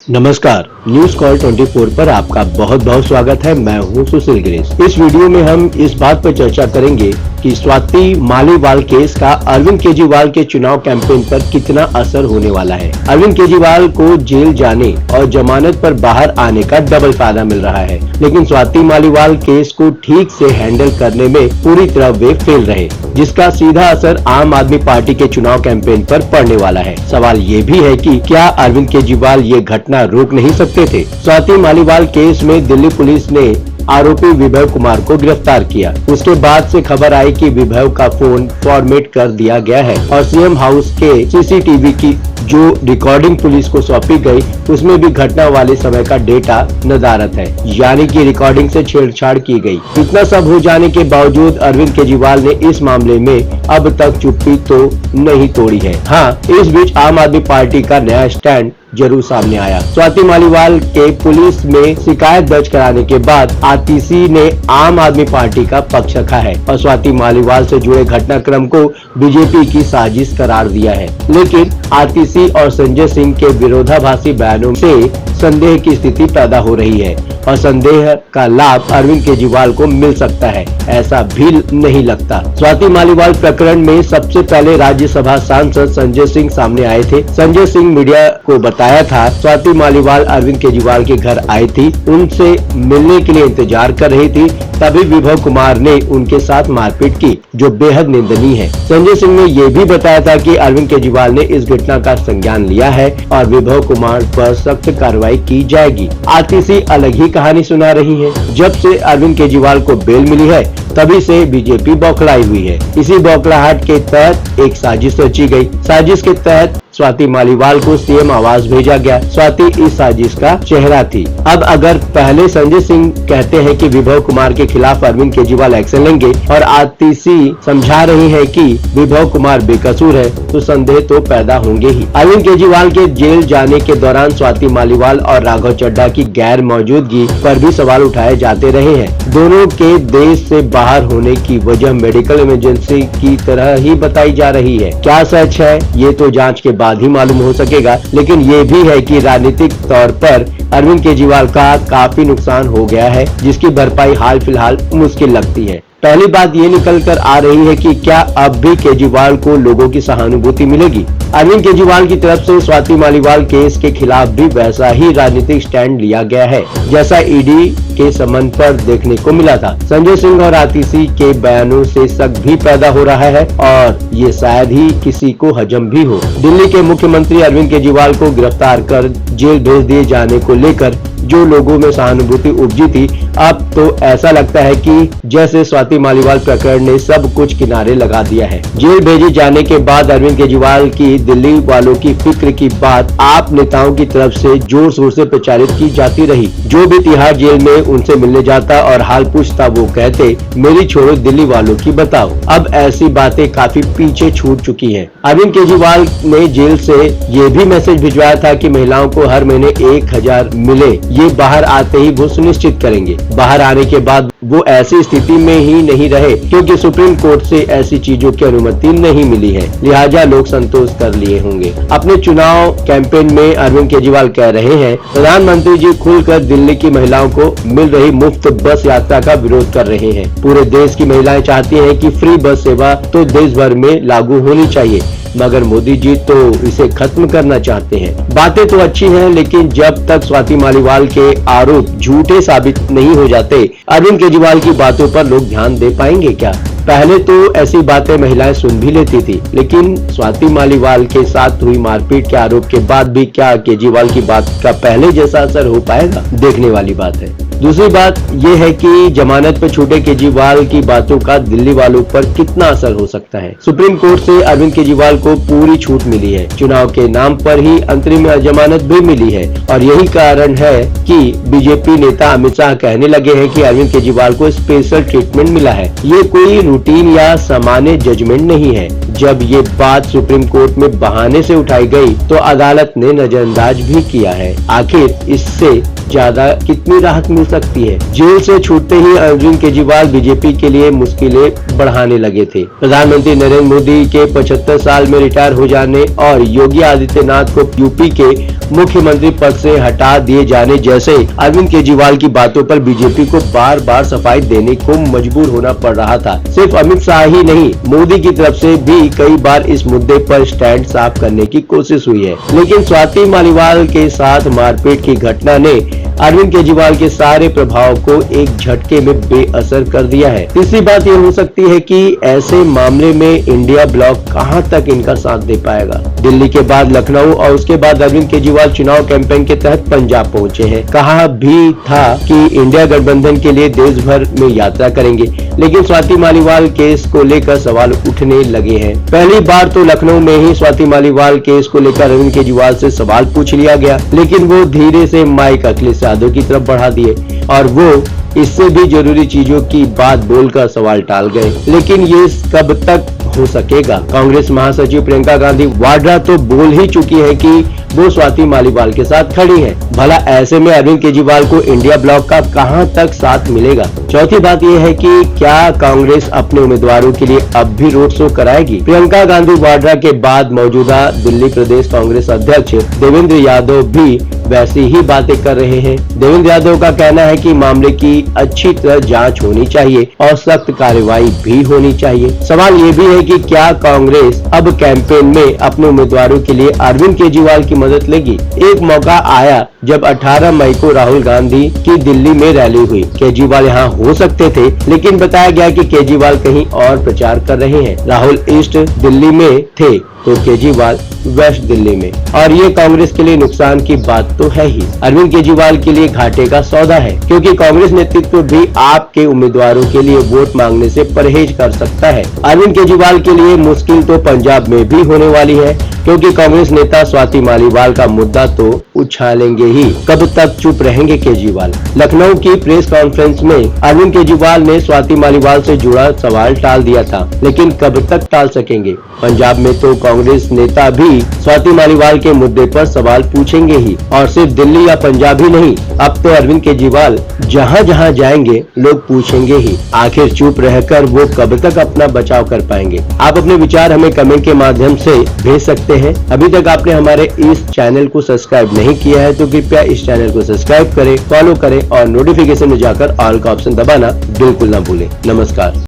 नमस्कार, news call 24 पर आपका बहुत बहुत स्वागत है। मैं हूं सुशील गिरीश। इस वीडियो में हम इस बात पर चर्चा करेंगे कि स्वाति मालीवाल केस का अरविंद केजरीवाल के चुनाव कैंपेन पर कितना असर होने वाला है। अरविंद केजरीवाल को जेल जाने और जमानत पर बाहर आने का डबल फायदा मिल रहा है, लेकिन स्वाति मालीवाल केस को ठीक से हैंडल करने में पूरी तरह वे फेल रहे, जिसका सीधा असर आम आदमी पार्टी के चुनाव कैंपेन पर पड़ने वाला है। सवाल ये भी है कि क्या अरविंद केजरीवाल ये घटना रोक नहीं सकते थे। स्वाति मालीवाल केस में दिल्ली पुलिस ने आरोपी विभव कुमार को गिरफ्तार किया। उसके बाद से खबर आई कि विभव का फोन फॉर्मेट कर दिया गया है और सीएम हाउस के सीसीटीवी की जो रिकॉर्डिंग पुलिस को सौंपी गई उसमें भी घटना वाले समय का डेटा नदारद है, यानी कि रिकॉर्डिंग से छेड़छाड़ की गई। इतना सब हो जाने के बावजूद अरविंद केजरीवाल ने इस मामले में अब तक चुप्पी तो नहीं तोड़ी है। हाँ, इस बीच आम आदमी पार्टी का नया स्टैंड जरूर सामने आया। स्वाति मालीवाल के पुलिस में शिकायत दर्ज कराने के बाद आरटीसी ने आम आदमी पार्टी का पक्ष रखा है और स्वाति मालीवाल से जुड़े घटनाक्रम को बीजेपी की साजिश करार दिया है। लेकिन आरटीसी और संजय सिंह के विरोधाभासी बयानों से संदेह की स्थिति पैदा हो रही है और संदेह का लाभ अरविंद केजरीवाल को मिल सकता है, ऐसा भी नहीं लगता। स्वाति मालीवाल प्रकरण में सबसे पहले राज्यसभा सांसद संजय सिंह सामने आए थे। संजय सिंह मीडिया को बताया था स्वाति मालीवाल अरविंद केजरीवाल के घर आई थी, उनसे मिलने के लिए इंतजार कर रही थी, तभी विभव कुमार ने उनके साथ मारपीट की, जो बेहद निंदनीय है। संजय सिंह ने ये भी बताया था कि अरविंद केजरीवाल ने इस घटना का संज्ञान लिया है और विभव कुमार पर सख्त कार्रवाई की जाएगी। आरटीसी अलग ही कहानी सुना रही है। जब से अरविंद केजरीवाल को बेल मिली है तभी से बीजेपी बौखलाई हुई है। इसी बौखलाहट के तहत एक साजिश रची गई। साजिश के तहत स्वाति मालीवाल को सीएम आवास भेजा गया। स्वाति इस साजिश का चेहरा थी। अब अगर पहले संजय सिंह कहते हैं कि विभव कुमार के खिलाफ अरविंद केजरीवाल एक्शन लेंगे और आरटीसी समझा रही है कि विभव कुमार बेकसूर है, तो संदेह तो पैदा होंगे ही। अरविंद केजरीवाल के जेल जाने के दौरान स्वाति मालीवाल और राघव चड्ढा की गैर मौजूदगी पर भी सवाल उठाए जाते रहे हैं। दोनों के देश से बाहर होने की वजह मेडिकल इमरजेंसी की तरह ही बताई जा रही है। क्या सच है ये तो जांच के बाद ही मालूम हो सकेगा, लेकिन ये भी है कि राजनीतिक तौर पर अरविंद केजरीवाल का काफी नुकसान हो गया है, जिसकी भरपाई हाल फिलहाल मुश्किल लगती है। पहली बात ये निकल कर आ रही है कि क्या अब भी केजरीवाल को लोगों की सहानुभूति मिलेगी। अरविंद केजरीवाल की तरफ से स्वाति मालीवाल केस के खिलाफ भी वैसा ही राजनीतिक स्टैंड लिया गया है जैसा ईडी के समन पर देखने को मिला था। संजय सिंह और आरटीसी के बयानों से शक भी पैदा हो रहा है और ये शायद ही किसी को हजम भी हो। दिल्ली के मुख्यमंत्री अरविंद केजरीवाल को गिरफ्तार कर जेल भेज दिए जाने को लेकर जो लोगों में सहानुभूति उपजी थी, अब तो ऐसा लगता है कि जैसे स्वाति मालीवाल प्रकरण ने सब कुछ किनारे लगा दिया है। जेल भेजे जाने के बाद अरविंद केजरीवाल की दिल्ली वालों की फिक्र की बात आप नेताओं की तरफ से जोर शोर से प्रचारित की जाती रही। जो भी तिहाड़ जेल में उनसे मिलने जाता और हाल पूछता वो कहते मेरी छोड़ो दिल्ली वालों की बताओ। अब ऐसी बातें काफी पीछे छूट चुकी हैं। अरविंद केजरीवाल ने जेल से ये भी मैसेज भिजवाया था कि महिलाओं को हर महीने 1000 मिले, ये बाहर आते ही वो सुनिश्चित करेंगे। बाहर आने के बाद वो ऐसी स्थिति में ही नहीं रहे क्योंकि सुप्रीम कोर्ट से ऐसी चीजों की अनुमति नहीं मिली है, लिहाजा लोग संतोष कर लिए होंगे। अपने चुनाव कैंपेन में अरविंद केजरीवाल कह रहे हैं प्रधानमंत्री जी खुलकर दिल्ली की महिलाओं को मिल रही मुफ्त बस यात्रा का विरोध कर रहे हैं। पूरे देश की महिलाएं चाहती हैं कि फ्री बस सेवा तो देश भर में लागू होनी चाहिए, मगर मोदी जी तो इसे खत्म करना चाहते हैं। बातें तो अच्छी हैं, लेकिन जब तक स्वाति मालीवाल के आरोप झूठे साबित नहीं हो जाते, अरविंद केजरीवाल की बातों पर लोग ध्यान दे पाएंगे क्या? पहले तो ऐसी बातें महिलाएं सुन भी लेती थी, लेकिन स्वाति मालीवाल के साथ हुई मारपीट के आरोप के बाद भी क्या केजरीवाल की बात का पहले जैसा असर हो पाएगा? देखने वाली बात है। दूसरी बात यह है कि जमानत पर छूटे केजरीवाल की बातों का दिल्ली वालों पर कितना असर हो सकता है। सुप्रीम कोर्ट से अरविंद केजरीवाल को पूरी छूट मिली है, चुनाव के नाम पर ही अंतरिम जमानत भी मिली है और यही कारण है कि बीजेपी नेता अमित शाह कहने लगे हैं कि अरविंद केजरीवाल को स्पेशल ट्रीटमेंट मिला है। ये कोई रूटीन या सामान्य जजमेंट नहीं है। जब ये बात सुप्रीम कोर्ट में बहाने से उठाई गई तो अदालत ने नजरअंदाज भी किया है। आखिर इससे ज्यादा कितनी राहत मिल सकती है? जेल से छूटते ही अरविंद केजरीवाल बीजेपी के लिए मुश्किलें बढ़ाने लगे थे। प्रधानमंत्री नरेंद्र मोदी के 75 साल में रिटायर हो जाने और योगी आदित्यनाथ को यूपी के मुख्यमंत्री पद से हटा दिए जाने जैसे अरविंद केजरीवाल की बातों पर बीजेपी को बार बार सफाई देने को मजबूर होना पड़ रहा था। सिर्फ अमित शाह ही नहीं, मोदी की तरफ से भी कई बार इस मुद्दे पर स्टैंड साफ करने की कोशिश हुई है, लेकिन स्वाति मालीवाल के साथ मारपीट की घटना ने अरविंद केजरीवाल के सारे प्रभाव को एक झटके में बेअसर कर दिया है। तीसरी बात ये हो सकती है कि ऐसे मामले में इंडिया ब्लॉक कहां तक इनका साथ दे पाएगा। दिल्ली के बाद लखनऊ और उसके बाद अरविंद केजरीवाल चुनाव कैंपेन के तहत पंजाब पहुंचे हैं। कहा भी था कि इंडिया गठबंधन के लिए देश भर में यात्रा करेंगे, लेकिन स्वाति मालीवाल केस को लेकर सवाल उठने लगे हैं। पहली बार तो लखनऊ में ही स्वाति मालीवाल केस को लेकर अरविंद केजरीवाल से सवाल पूछ लिया गया, लेकिन वो धीरे से माइक अखिलेश यादव की तरफ बढ़ा दिए और वो इससे भी जरूरी चीजों की बात बोलकर सवाल टाल गए। लेकिन ये कब तक हो सकेगा? कांग्रेस महासचिव प्रियंका गांधी वाड्रा तो बोल ही चुकी है कि वो स्वाति मालीवाल के साथ खड़ी हैं। भला ऐसे में अरविंद केजरीवाल को इंडिया ब्लॉक का कहां तक साथ मिलेगा? चौथी बात यह है कि क्या कांग्रेस अपने उम्मीदवारों के लिए अब भी रोड शो कराएगी? प्रियंका गांधी वाड्रा के बाद मौजूदा दिल्ली प्रदेश कांग्रेस अध्यक्ष देवेंद्र यादव भी वैसी ही बातें कर रहे हैं। देवेंद्र यादव का कहना है कि मामले की अच्छी तरह जांच होनी चाहिए और सख्त कार्रवाई भी होनी चाहिए। सवाल ये भी है कि क्या कांग्रेस अब कैंपेन में अपने उम्मीदवारों के लिए अरविंद केजरीवाल की मदद लेगी? एक मौका आया जब 18 मई को राहुल गांधी की दिल्ली में रैली हुई। केजरीवाल यहाँ हो सकते थे, लेकिन बताया गया कि केजरीवाल कहीं और प्रचार कर रहे हैं। राहुल ईस्ट दिल्ली में थे तो केजरीवाल वेस्ट दिल्ली में, और ये कांग्रेस के लिए नुकसान की बात तो है ही। अरविंद केजरीवाल के लिए घाटे का सौदा है, क्योंकि कांग्रेस नेतृत्व भी आपके उम्मीदवारों के लिए वोट मांगने से परहेज कर सकता है। अरविंद केजरीवाल के लिए मुश्किल तो पंजाब में भी होने वाली है, क्योंकि कांग्रेस नेता स्वाति मालीवाल का मुद्दा तो उछालेंगे ही। कब तक चुप रहेंगे केजरीवाल? लखनऊ की प्रेस कॉन्फ्रेंस में अरविंद केजरीवाल ने स्वाति मालीवाल से जुड़ा सवाल टाल दिया था, लेकिन कब तक टाल सकेंगे? पंजाब में तो कांग्रेस नेता भी स्वाति मालीवाल के मुद्दे पर सवाल पूछेंगे ही, और सिर्फ दिल्ली या पंजाब ही नहीं, अब तो अरविंद केजरीवाल जहां जहां जाएंगे लोग पूछेंगे ही। आखिर चुप रहकर वो कब तक अपना बचाव कर पाएंगे? आप अपने विचार हमें कमेंट के माध्यम से भेज सकते हैं। अभी तक आपने हमारे इस चैनल को सब्सक्राइब नहीं किया है तो कृपया इस चैनल को सब्सक्राइब करें, फॉलो करें और नोटिफिकेशन में जाकर ऑल का ऑप्शन दबाना बिल्कुल न भूलें। नमस्कार।